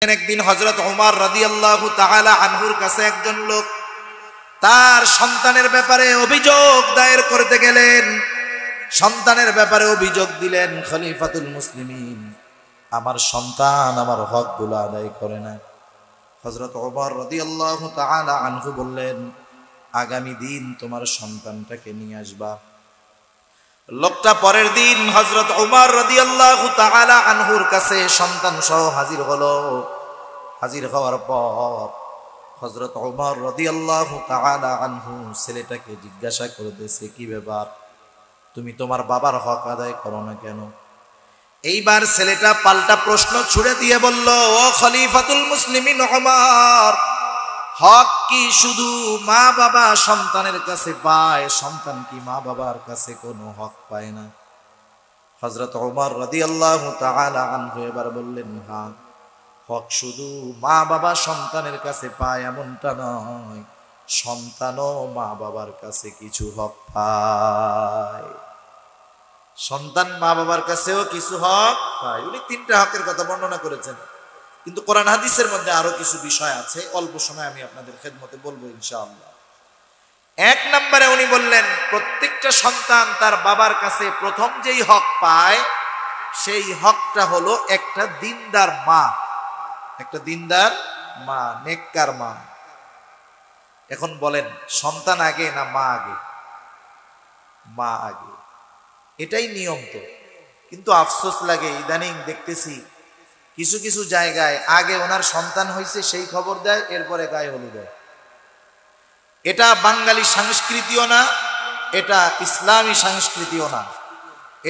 একদিন হযরত ওমর রাদিয়াল্লাহু তাআলা আনহুর কাছে একজন লোক তার সন্তানের ব্যাপারে অভিযোগ দায়ের করতে গেলেন। সন্তানের ব্যাপারে অভিযোগ দিলেন, খলিফাতুল মুসলিমিন, আমার সন্তান আমার হকগুলো আদায় করে না। হযরত ওমর রাদিয়াল্লাহু তাআলা আনহু বললেন, আগামী দিন তোমার সন্তানটাকে নিয়ে আসবা। লোকটা পরের দিন হযরত ওমর রাদিয়াল্লাহু তাআলা আনহুর কাছে সন্তান সহ হাজির হলো। হাজির হওয়ার পর হযরত ওমর রাদিয়াল্লাহু তাআলা আনহু ছেলেটাকে জিজ্ঞাসা করতেছে, কি ব্যাপার, তুমি তোমার বাবার হক আদায় করো না কেন? এইবার ছেলেটা পাল্টা প্রশ্ন ছুড়ে দিয়ে বলল, ও খলিফাতুল মুসলিমিন ওমর, হক কি শুধু মা বাবা সন্তানের কাছে পায়? সন্তান কি মা বাবার কাছে কোনো হক পায় না? হযরত ওমর রাদিয়াল্লাহু তাআলা আনহু এবার বললেন, হ্যাঁ, হক শুধু মা বাবা সন্তানের কাছে পায় এমনটা নয়, সন্তানও মা বাবার কাছে কিছু হক পায়। সন্তান মা বাবার কাছেও কিছু হক পায়। উনি তিনটা হকের কথা বর্ণনা করেছেন, কিন্তু কোরআন হাদিসের মধ্যে আরো কিছু বিষয় আছে, অল্প সময় আমি আপনাদের খেদমতে বলবো ইনশাআল্লাহ। এক নম্বরে উনি বললেন, প্রত্যেকটা সন্তান তার বাবার কাছে প্রথম যেই হক পায় সেই হকটা হলো একটা দিনদার মা, একটা দিনদার মা, নেককার মা। এখন বলেন, সন্তান আগে না মা আগে? মা আগে, এটাই নিয়ম। তো কিন্তু আফসোস লাগে, ইদানিং দেখতেছি কিছু কিছু জায়গায় আগে ওনার সন্তান হয়েছে সেই খবর দেয়, এরপরে গায়ে হলুদ দেয়। এটা বাঙালি সংস্কৃতিও না, এটা ইসলামী সংস্কৃতিও না,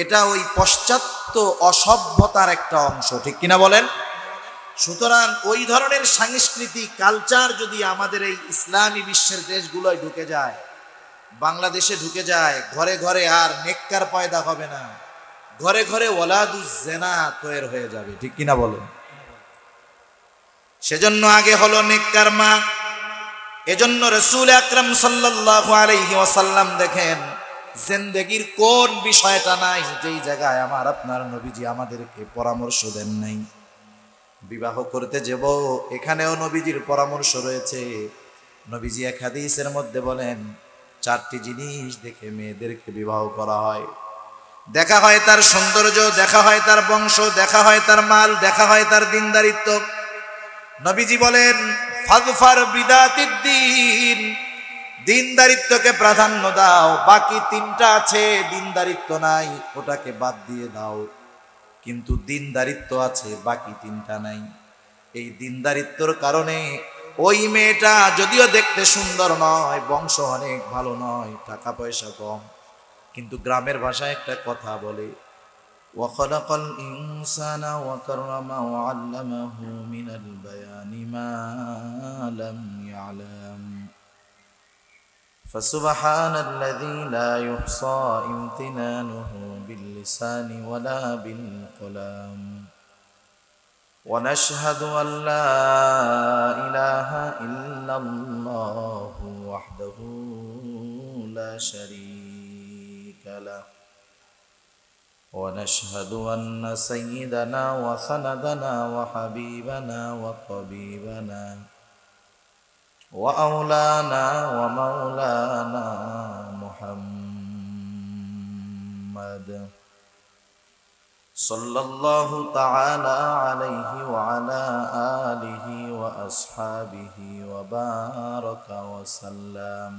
এটা ওই পশ্চাত্য অসভ্যতার একটা অংশ, ঠিক কিনা বলেন? সুতরাং ওই ধরনের সংস্কৃতি কালচার যদি আমাদের এই ইসলামী বিশ্বের দেশগুলোয় ঢুকে যায়, বাংলাদেশে ঢুকে যায়, ঘরে ঘরে আর নেককার পয়দা হবে না, ঘরে ঘরে ওয়ালাদুজ জিনা তৈরি হয়ে যাবে, ঠিক কিনা বলেন? সেজন্য আগে হলো নেককার মা। এজন্য রাসূল আকরাম সাল্লাল্লাহু আলাইহি ওয়াসাল্লাম দেখেন, জিন্দেগীর কোন বিষয়টা নাই যেই জায়গায় আমার আপনার নবীজি আমাদেরকে পরামর্শ দেন নাই। বিবাহ করতে যাব, এখানেও নবীজির পরামর্শ রয়েছে। নবীজি এক হাদিসের মধ্যে বলেন, চারটি জিনিস দেখে মেয়েদেরকে বিবাহ করা হয়। দেখা হয় তার সৌন্দর্য, দেখা হয় তার বংশ, দেখা হয় তার মাল, দেখা হয় তার দিনদারিত্ব। নবীজি বলেন, ফাযফার বিদাতিদ্দিন, দিনদারিত্বকে প্রাধান্য দাও। বাকি তিনটা আছে, দিনদারিত্ব নাই, ওটাকে বাদ দিয়ে দাও। কিন্তু দিনদারিত্ব আছে, বাকি তিনটা নাই। এই দিনদারিত্বর কারণে ওই মেয়েটা যদিও দেখতে সুন্দর নয়, বংশ অনেক ভালো নয়, টাকা পয়সা কম, কিন্তু গ্রামের ভাষায় একটা কথা বলে, وخلق الإنسان وكرمه وعلمه من البيان ما لم يعلم فسبحان الذي لا يحصى امتنانه باللسان ولا بالقلم ونشهد أن لا إله إلا الله وحده لا شريك له ونشهد أن سيدنا وسندنا وحبيبنا وطبيبنا وأولانا ومولانا محمد صلى الله تعالى عليه وعلى آله وأصحابه وبارك وسلم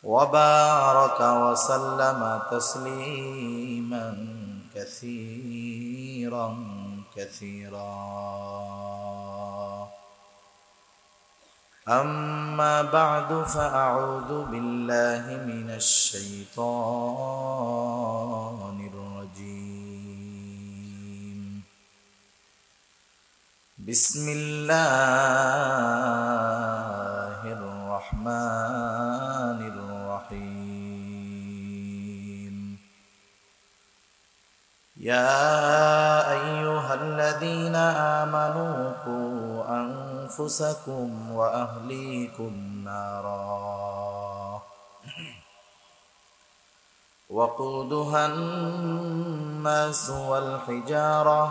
وبارك وسلم تسليما كثيرا كثيرا. أما بعد فأعوذ بالله من الشيطان الرجيم. بسم الله الرحمن الرحيم. يا أيها الذين آمنوا قوا أنفسكم وأهليكم نارا وقودها الناس والحجارة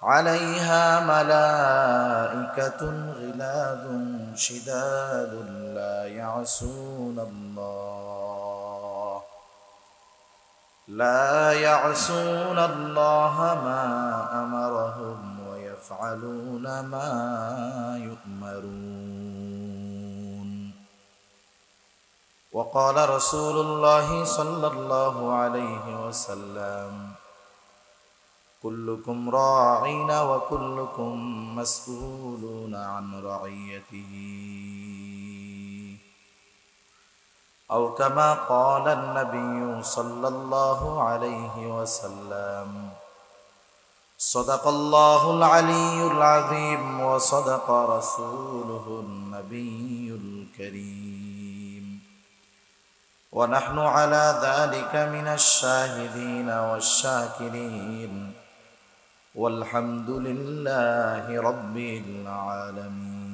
عليها ملائكة غلاظ شداد لا يعصون الله ما أمرهم ويفعلون ما يؤمرون. وقال رسول الله صلى الله عليه وسلم كلكم راعين وكلكم مسؤولون عن رعيته، أو كما قال النبي صلى الله عليه وسلم. صدق الله العلي العظيم وصدق رسوله النبي الكريم، ونحن على ذلك من الشاهدين والشاكرين، والحمد لله رب العالمين.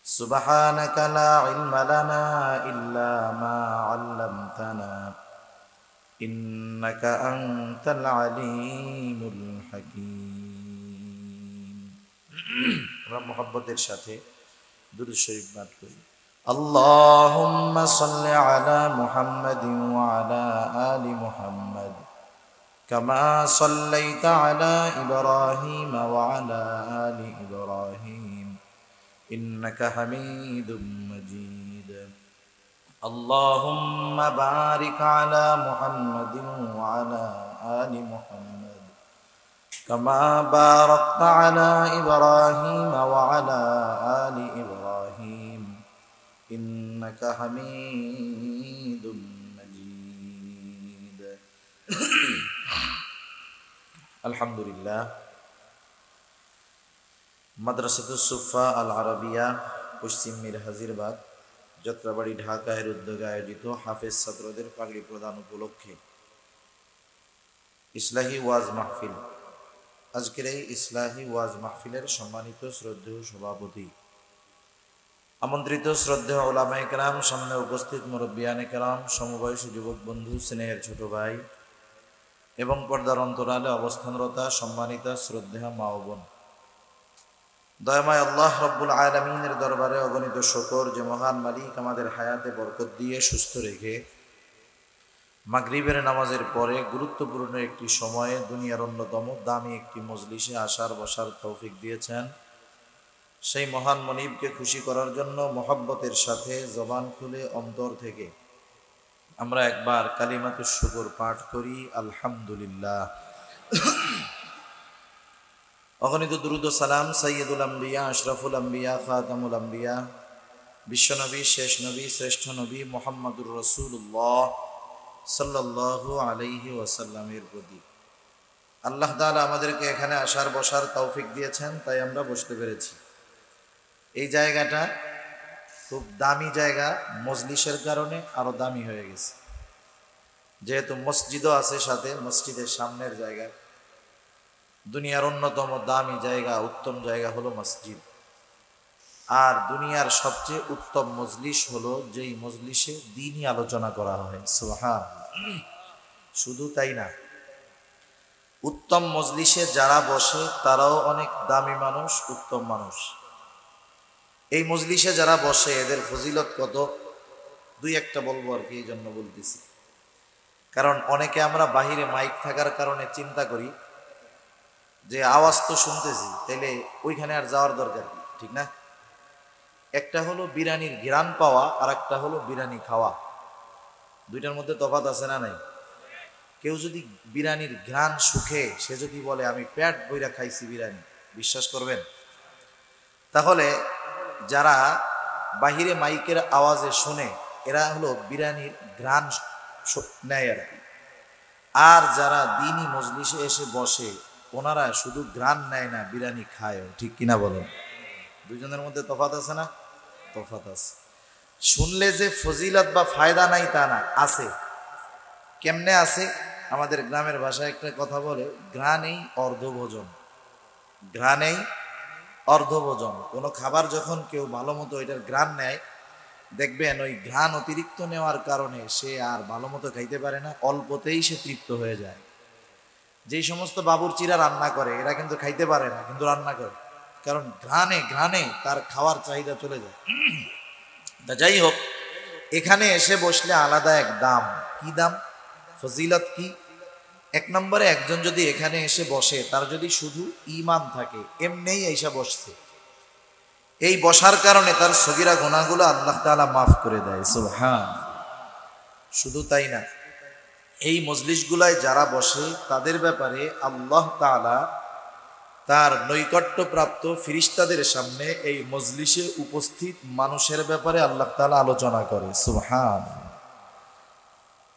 سبحانك لا علم لنا إلا ما علمتنا إنك أنت العليم الحكيم. আমরা মুহাব্বতের সাথে দুরূদ শরীফ পাঠ করি। اللهم صل على محمد وعلى آل محمد كما صليت على إبراهيم وعلى آل إبراهيم إنك حميد مجيد. اللهم بارك على محمد وعلى آل محمد كما باركت على إبراهيم وعلى آل إبراهيم إنك حميد مجيد. الحمد لله. মাদ্রাসাতুস সুফা আল আরাবিয়া, পশ্চিম মীর হাজিরবাগ, যাত্রাবাড়ি, ঢাকা এর উদ্যোগে আয়োজিত হাফেজ ছাত্রদের পাগড়ি প্রদান উপলক্ষে ইসলাহি ওয়াজ মাহফিল। আজকের এই ইসলাহি ওয়াজ মাহফিলের সম্মানিত শ্রদ্ধেয় সভাপতি, আমন্ত্রিত শ্রদ্ধেয় উলামায়ে কেরাম, সামনে উপস্থিত মুরব্বিয়ানে কেরাম, সমবয়সী যুবক বন্ধু, স্নেহের ছোট ভাই এবং পর্দার অন্তরালে অবস্থানরতা সম্মানিতা শ্রদ্ধেয় মা ও বোন, দয়াময় আল্লাহ রব্বুল আলামিনের দরবারে অগণিত শুকর যে মহান মালিক আমাদের হায়াতে বরকত দিয়ে সুস্থ রেখে মাগরিবের নামাজের পরে গুরুত্বপূর্ণ একটি সময়ে দুনিয়ার অন্যতম দামি একটি মজলিসে আসার বসার তৌফিক দিয়েছেন। সেই মহান মনিবকে খুশি করার জন্য মহব্বতের সাথে জবান খুলে অন্তর থেকে আমরা একবার কালিমাতুশ শুকর পাঠ করি, আলহামদুলিল্লাহ। অগণিত দুরূদ ও সালাম সাইয়্যিদুল আম্বিয়া, আশরাফুল আম্বিয়া, খাতামুল আম্বিয়া, বিশ্বনবী, শেষ নবী, শ্রেষ্ঠ নবী মুহাম্মদুর রাসূলুল্লাহ সাল্লাল্লাহু আলাইহি ওয়াসাল্লামের প্রতি। আল্লাহ তাআলা আমাদেরকে এখানে আসার বসার তৌফিক দিয়েছেন, তাই আমরা বসতে পেরেছি। এই জায়গাটা খুব দামি জায়গা, মজলিসের কারণে আরো দামি হয়ে গেছে। যেহেতু মসজিদও আছে সাথে, মসজিদের সামনের জায়গা, দুনিয়ার অন্যতম দামি জায়গা, উত্তম জায়গা হলো মসজিদ। আর দুনিয়ার সবচেয়ে উত্তম মজলিস হলো যেই মজলিসে দ্বীনি আলোচনা করা হয়। সুবহানাল্লাহ। শুধু তাই না, উত্তম মজলিসে যারা বসে তারাও অনেক দামি মানুষ, উত্তম মানুষ। এই মজলিসে যারা বসে এদের ফজিলত কত, দুই একটা বলবো আর কি, এই জন্য বলতেছি। কারণ অনেকে আমরা বাহিরে মাইক থাকার কারণে চিন্তা করি যে আওয়াজ তো শুনতেছি, তাইলে ওইখানে আর যাওয়ার দরকার কি, ঠিক না? একটা হলো বিরিয়ানির ঘ্রাণ পাওয়া, আর একটা হলো বিরিয়ানি খাওয়া। দুইটার মধ্যে তফাৎ আছে না নাই? কেউ যদি বিরিয়ানির ঘ্রাণ সুখে সে যদি বলে আমি পেট বইরা খাইছি বিরিয়ানি, বিশ্বাস করবেন? তাহলে যারা বাহিরে মাইকের আওয়াজে শুনে এরা হলো বিরিয়ানির ঘ্রাণ নেয় আর কি। আর যারা দ্বীনি মজলিসে এসে বসে ওনারা শুধু ঘ্রাণ নেয় না, বিরিয়ানি খায়, ঠিক কিনা বলেন? দুজনের মধ্যে তফাৎ আছে না? তফাৎ আছে। শুনলে যে ফজিলত বা ফায়দা নাই তা না, আছে। কেমনে আছে? আমাদের গ্রামের ভাষায় একটা কথা বলে, ঘ্রাণেই অর্ধভোজন। ঘ্রাণেই অর্ধভোজন। কোনো খাবার যখন কেউ ভালো মতো এটার ঘ্রাণ নেয়, দেখবেন ওই ঘ্রাণ অতিরিক্ত নেওয়ার কারণে সে আর ভালো মতো খাইতে পারে না, অল্পতেই সে তৃপ্ত হয়ে যায়। যেই সমস্ত বাবুর্চিরা রান্না করে এরা কিন্তু খাইতে পারে না, কিন্তু রান্না করে, কারণ ঘ্রাণে ঘ্রাণে তার খাওয়ার চাহিদা চলে যায়। তা যাই হোক, এখানে এসে বসলে আলাদা এক দাম। কি দাম? ফজিলত কি? এক নম্বরে একজন যদি এখানে এসে বসে, তার যদি শুধু ঈমান থাকে, এমনিই এসে বসছে, এই বসার কারণে তার সগীরা গুনাহগুলো আল্লাহ তাআলা মাফ করে দেয়। সুবহান। শুধু তাই না, এই মজলিসগুলায় যারা বসে তাদের ব্যাপারে আল্লাহ তাআলা তার নৈকট্যপ্রাপ্ত ফিরিস্তাদের সামনে এই মজলিসে উপস্থিত মানুষের ব্যাপারে আল্লাহ তাআলা আলোচনা করে। সুবহান।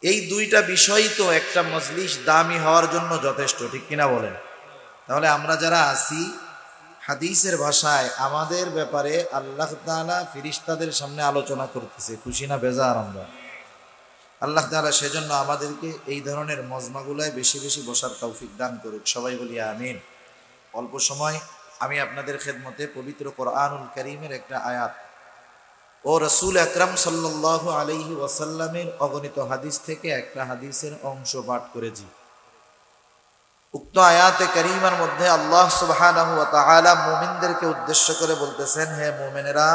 এই দুইটা বিষয় তো একটা মজলিস দামি হওয়ার জন্য যথেষ্ট, ঠিক কিনা বলেন? তাহলে আমরা যারা আছি, হাদিসের ভাষায় আমাদের ব্যাপারে আল্লাহ তাআলা ফিরিস্তাদের সামনে আলোচনা করতেছে, খুশি না বেজার আমরা? আল্লাহ তাআলা সেজন্য আমাদেরকে এই ধরনের মজমাগুলায় বেশি বেশি বসার তৌফিক দান করুক। সবাই বলি আমিন। অল্প সময় আমি আপনাদের খেদমতে পবিত্র কোরআনুল কারীমের একটা আয়াত ও রাসূল আকরাম সাল্লাল্লাহু আলাইহি ওয়াসাল্লামের অগণিত হাদিস থেকে একটা হাদিসের অংশ পাঠ করেছি। উক্ত আয়াতে কারীমার মধ্যে আল্লাহ সুবহানাহু ওয়া তাআলা মুমিনদেরকে উদ্দেশ্য করে বলতেছেন, হে মুমিনেরা,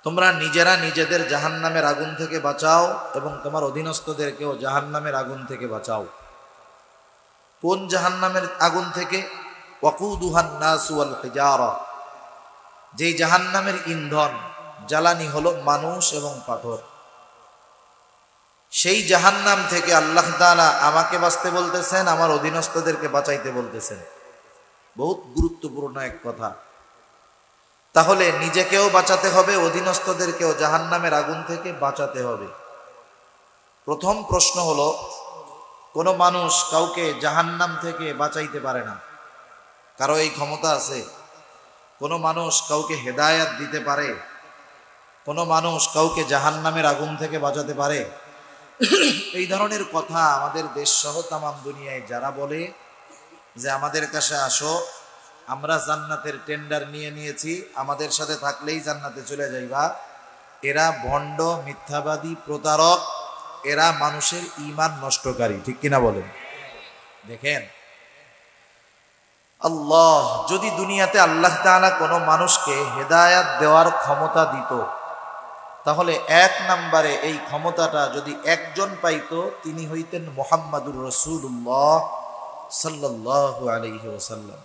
তোমরা নিজেরা নিজেদের জাহান্নামের আগুন থেকে বাঁচাও এবং তোমার অধীনস্থদেরকেও জাহান্নামের আগুন থেকে বাঁচাও। কোন জাহান্নামের আগুন থেকে? ওয়াকুদুহান নাস ওয়াল হিজারা, যেই জাহান্নামের ইন্ধন জ্বালানি হলো মানুষ এবং পাথর। সেই জাহান্নাম থেকে আল্লাহ তাআলা আমাকে বাঁচতে বলতেছেন, আমার অধীনস্থদেরকে বাঁচাইতে বলতেছেন। বহুত গুরুত্বপূর্ণ এক কথা। তাহলে নিজেকেও বাঁচাতে হবে, অধীনস্থদেরকেও জাহান্নামের আগুন থেকে বাঁচাতে হবে। প্রথম প্রশ্ন হলো, কোনো মানুষ কাউকে জাহান্নাম থেকে বাঁচাইতে পারে না? কারো এই ক্ষমতা আছে? কোনো মানুষ কাউকে হেদায়াত দিতে পারে? কোনো মানুষ কাউকে জাহান্নামের আগুন থেকে বাঁচাতে পারে? এই ধরনের কথা আমাদের দেশ সহ তামাম দুনিয়ায় যারা বলে যে আমাদের কাছে আসো, আমরা জান্নাতের টেন্ডার নিয়ে নিয়েছি, আমাদের সাথে থাকলেই জান্নাতে চলে যাইবা, এরা ভণ্ড, মিথ্যাবাদী, প্রতারক, এরা মানুষের ঈমান নষ্টকারী, ঠিক কিনা বলেন? দেখেন, আল্লাহ যদি দুনিয়াতে আল্লাহ তাআলা কোনো মানুষকে হেদায়াত দেওয়ার ক্ষমতা দিত, তাহলে এক নম্বরে এই ক্ষমতাটা যদি একজন পাইতো, তিনি হইতেন মুহাম্মাদুর রাসূলুল্লাহ সাল্লাল্লাহু আলাইহি ওয়াসাল্লাম।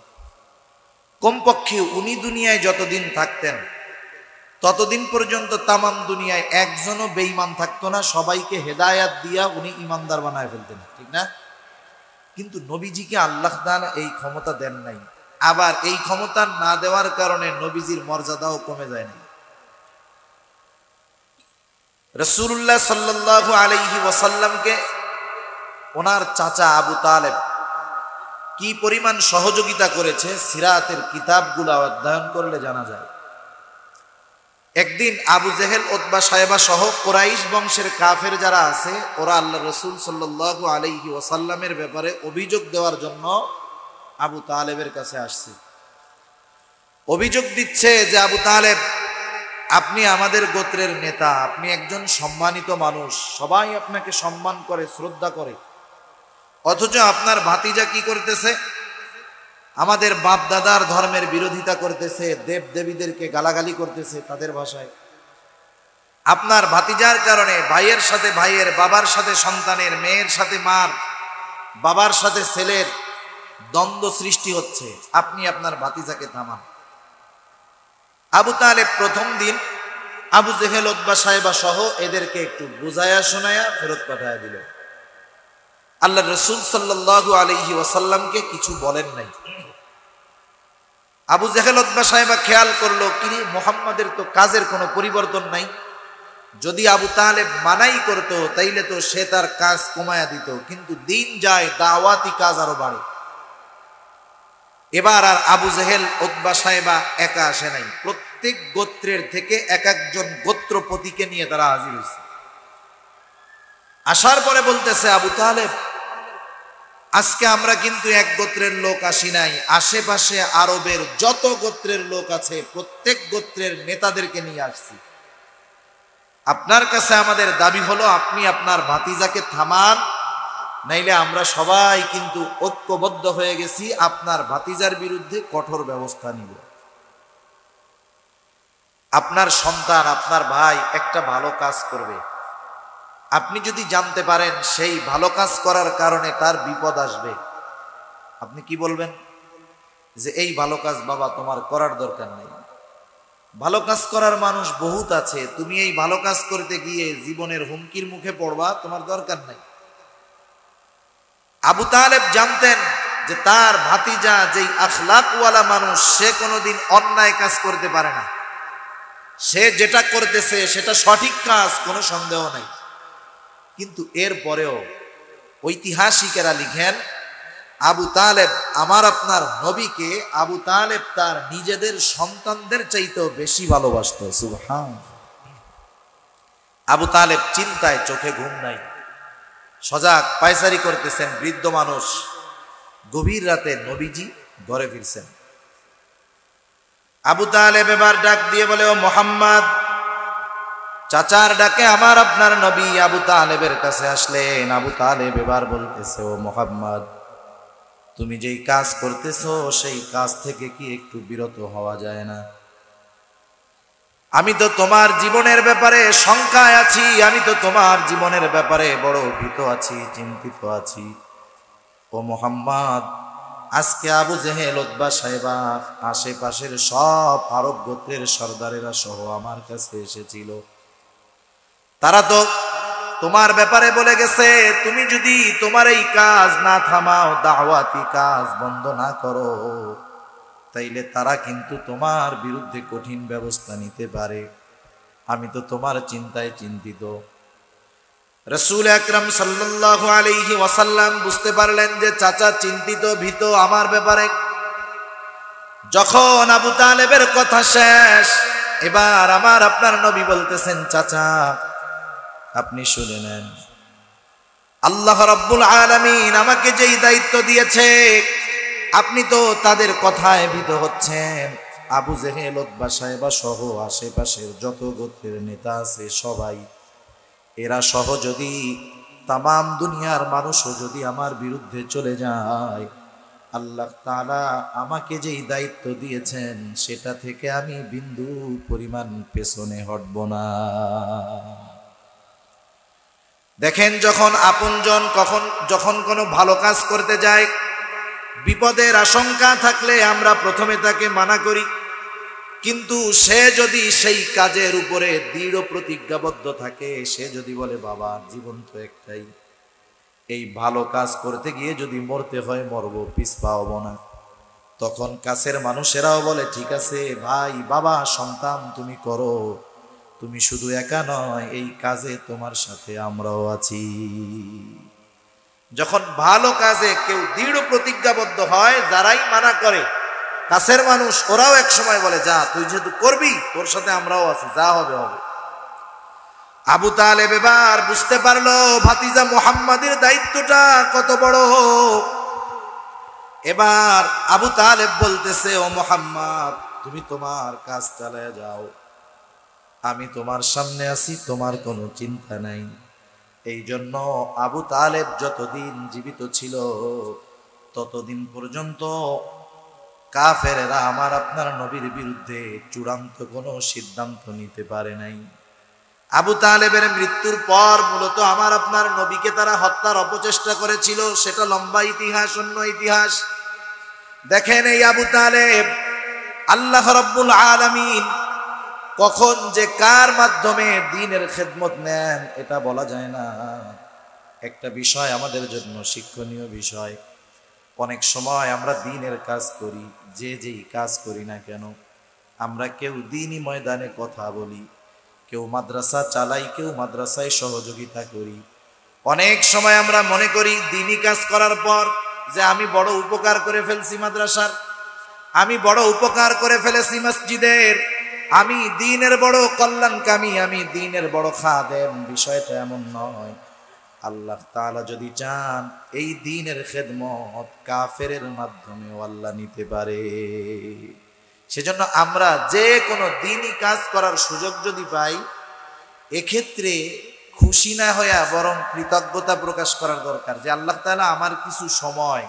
কমপক্ষে উনি দুনিয়ায় যতদিন থাকতেন ততদিন পর্যন্ত তামাম দুনিয়ায় একজনও বেঈমান থাকতো না, সবাইকে হেদায়াত দিয়া উনি ইমানদার বানায় ফেলতেন, ঠিক না? কিন্তু নবীজিকে আল্লাহ তাআলা এই ক্ষমতা দেন নাই। আবার এই ক্ষমতা না দেওয়ার কারণে নবীজির মর্যাদাও কমে যায় না। রাসূলুল্লাহ সাল্লাল্লাহু আলাইহি ওয়াসাল্লামকে ওনার চাচা আবু তালেব কি পরিমাণ সহযোগিতা করেছে সিরাতের কিতাবগুলো অধ্যয়ন করলে জানা যায়। একদিন আবু জেহেল, উতবা, সায়বা সহ কুরাইশ বংশের কাফের যারা আছে, ওরা আল্লাহ রাসূল সাল্লাল্লাহু আলাইহি ওয়াসাল্লামের ব্যাপারে অভিযোগ দেওয়ার জন্য আবু তালেবের কাছে আসছে। অভিযোগ দিচ্ছে যে আবু তালেব, আপনি আমাদের গোত্রের নেতা, আপনি একজন সম্মানিত মানুষ, সবাই আপনাকে সম্মান করে, শ্রদ্ধা করে, অথচ আপনার ভাতিজা কি করতেছে? আমাদের বাপ দাদার ধর্মের বিরোধিতা করতেছে, দেব দেবীদেরকে গালাগালি করতেছে তাদের ভাষায়। আপনার ভাতিজার কারণে ভাইয়ের সাথে ভাইয়ের, বাবার সাথে সন্তানের, মেয়ের সাথে মার, বাবার সাথে ছেলের দ্বন্দ্ব সৃষ্টি হচ্ছে, আপনি আপনার ভাতিজাকে থামান। আবু তালেব প্রথম দিন আবু জেহেল, উতবা, সায়বা সহ এদেরকে একটু বুঝায়া শোনায়া ফেরত পাঠায় দিল। আল্লাহ রাসূল সাল্লাল্লাহু আলাইহি ওয়াসাল্লামকে কিছু বলেন নাই। আবু জেহেল, উতবা, সায়বা খেয়াল করলো, কি মুহাম্মাদের তো কাজের কোনো পরিবর্তন নাই, যদি আবু তালেব মানাই করতো তাইলে তো সে তার কাজ কমায়া দিত, কিন্তু দিন যায় দাওয়াতি কাজ আরো বাড়ে। এবার আর আবু জেহেল, উতবা, সায়বা একা আসে নাই, প্রত্যেক গোত্রের থেকে এক একজন গোত্রপতিকে নিয়ে তারা হাজির হয়েছে। আসার পরে বলতেছে, আবু তালেব, আজকে আমরা কিন্তু এক গোত্রের লোক আসি নাই, আশেপাশে আরবের যত গোত্রের লোক আছে প্রত্যেক গোত্রের নেতাদেরকে নিয়ে আসছি। আপনার কাছে আমাদের দাবি হলো, আপনি আপনার ভাতিজাকে থামান নাইলে আমরা সবাই কিন্তু ঐক্যবদ্ধ হয়ে গেছি আপনার ভাতিজার বিরুদ্ধে কঠোর ব্যবস্থা নিব। আপনার সন্তান, আপনার ভাই একটা ভালো কাজ করবে, আপনি যদি জানতে পারেন সেই ভালো কাজ করার কারণে তার বিপদ আসবে, আপনি কি বলবেন? যে এই ভালো কাজ বাবা তোমার করার দরকার নেই, ভালো কাজ করার মানুষ বহুত আছে, তুমি এই ভালো কাজ করতে গিয়ে জীবনের হুমকির মুখে পড়বা, তোমার দরকার নাই। আবু তালেব জানতেন যে তার ভাতিজা যেই আখলাকওয়ালা মানুষ, সে কোনোদিন অন্যায় কাজ করতে পারে না, সে যেটা করতেছে সেটা সঠিক কাজ, কোনো সন্দেহ নাই। কিন্তু এর পরেও ঐতিহাসিকেরা লিখেন আবু তালেব, আমার আপনার নবীকে আবু তালেব তার নিজেদের সন্তানদের চাইতেও বেশি ভালোবাসত। সুবহান। আবু তালেব চিন্তায় চোখে ঘুম নাই, সজাগ পায়চারি করতেছেন, বৃদ্ধ মানুষ। গভীর রাতে নবীজি ঘরে ফিরছেন। আবু তালেব এবার ডাক দিয়ে বলে, ও মোহাম্মদ। চাচার ডাকে আমার আপনার নবী আবু তালেবের কাছে আসলেন। আবু তালেব এবার বলতেছে, ও মোহাম্মদ, তুমি যেই কাজ করতেছো সেই কাজ থেকে কি একটু বিরত হওয়া যায় না? আমি তো তোমার জীবনের ব্যাপারে শঙ্কায় আছি, আমি তো তোমার জীবনের ব্যাপারে বড় ভীত আছি, চিন্তিত আছি। ও মোহাম্মদ, আজকে আবু জেহেল, উতবা, সাইবা, আশেপাশের সব আরব গোত্রের সর্দারেরা সহ আমার কাছে এসেছিল। তারা তো তোমার ব্যাপারে বলে গেছে, তুমি যদি তোমার এই কাজ না থামাও, দাওয়াতি কাজ বন্ধ না করো, তাইলে তারা কিন্তু তোমার বিরুদ্ধে কঠিন ব্যবস্থা নিতে পারে। আমি তো তোমার চিন্তায় চিন্তিত। রাসূল আকরাম সাল্লাল্লাহু আলাইহি ওয়াসাল্লাম বুঝতে পারলেন যে চাচা চিন্তিত, ভীত আমার ব্যাপারে। যখন আবু তালেবের কথা শেষ, এবার আমার আপনার নবী বলতেছেন, চাচা আপনি শুনে নেন, আল্লাহ রাব্বুল আলামিন আমাকে যেই দায়িত্ব দিয়েছে, আপনি তো তাদের কথায় ভীত হচ্ছেন। আবু জেহেল, উতবা, সাইবা সহ আশেপাশের যত গোত্রের নেতা আছে সবাই, এরা সহ যদি তামাম দুনিয়ার মানুষও যদি আমার বিরুদ্ধে চলে যায়, আল্লাহ তাআলা আমাকে যেই দায়িত্ব দিয়েছেন সেটা থেকে আমি বিন্দু পরিমাণ পেছনে হটব না। দেখেন, যখন আপনজন যখন কোনো ভালো কাজ করতে যায়, বিপদের আশঙ্কা থাকলে আমরা প্রথমে তাকে মানা করি, কিন্তু সে যদি সেই কাজের উপরে দৃঢ় প্রতিজ্ঞাবদ্ধ থাকে, সে যদি বলে বাবা জীবন তো একটাই, এই ভালো কাজ করতে গিয়ে যদি মরতে হয় মরব, পিছপা হব না, তখন কাছের মানুষেরাও বলে ঠিক আছে ভাই, বাবা, সন্তান তুমি করো, তুমি শুধু একা নয়, এই কাজে তোমার সাথে আমরাও আছি। যখন ভালো কাজে কেউ দৃঢ় প্রতিজ্ঞাবদ্ধ হয়, যারাই মানা করে কাছের মানুষ, ওরাও এক সময় বলে যা, তুই যেহেতু করবি তোর সাথে আমরাও আছি, যা হবে হবে। আবু তালেব এবার বুঝতে পারলো ভাতিজা মুহাম্মাদের দায়িত্বটা কত বড়। এবার আবু তালেব বলতেছে, ও মুহাম্মদ, তুমি তোমার কাজ চালিয়ে যাও, আমি তোমার সামনে আছি, তোমার কোনো চিন্তা নাই। এই জন্য আবু তালেব যতদিন জীবিত ছিল ততদিন পর্যন্ত কাফেরেরা আমার আপনার নবীর বিরুদ্ধে চূড়ান্ত কোনো সিদ্ধান্ত নিতে পারে নাই। আবু তালেবের মৃত্যুর পর মূলত আমার আপনার নবীকে তারা হত্যার অপচেষ্টা করেছিল, সেটা লম্বা ইতিহাস, অন্য ইতিহাস। দেখেন, এই আবু তালেব আল্লাহ রাব্বুল আলামিন কখন যে কার মাধ্যমে দ্বীনের খেদমত নেন এটা বলা যায় না। একটা বিষয় আমাদের জন্য শিক্ষণীয় বিষয়, অনেক সময় আমরা দ্বীনের কাজ করি, যেই কাজ করি না কেন, আমরা কেউ দ্বীনি ময়দানে কথা বলি, কেউ মাদ্রাসা চালাই, কেউ মাদ্রাসায় সহযোগিতা করি। অনেক সময় আমরা মনে করি দ্বীনি কাজ করার পর যে আমি বড় উপকার করে ফেলছি মাদ্রাসার, আমি বড় উপকার করে ফেলেছি মসজিদের, আমি দ্বীনের বড় কল্যাণকামী, আমি দ্বীনের বড় খাদেম। বিষয়টা এমন নয়। আল্লাহ তাআলা যদি চান এই দ্বীনের খেদমত কাফেরের মাধ্যমেও আল্লাহ নিতে পারে। সেজন্য আমরা যে কোনো দ্বীনি কাজ করার সুযোগ যদি পাই, এক্ষেত্রে খুশি না হইয়া বরং কৃতজ্ঞতা প্রকাশ করার দরকার যে আল্লাহ তাআলা আমার কিছু সময়,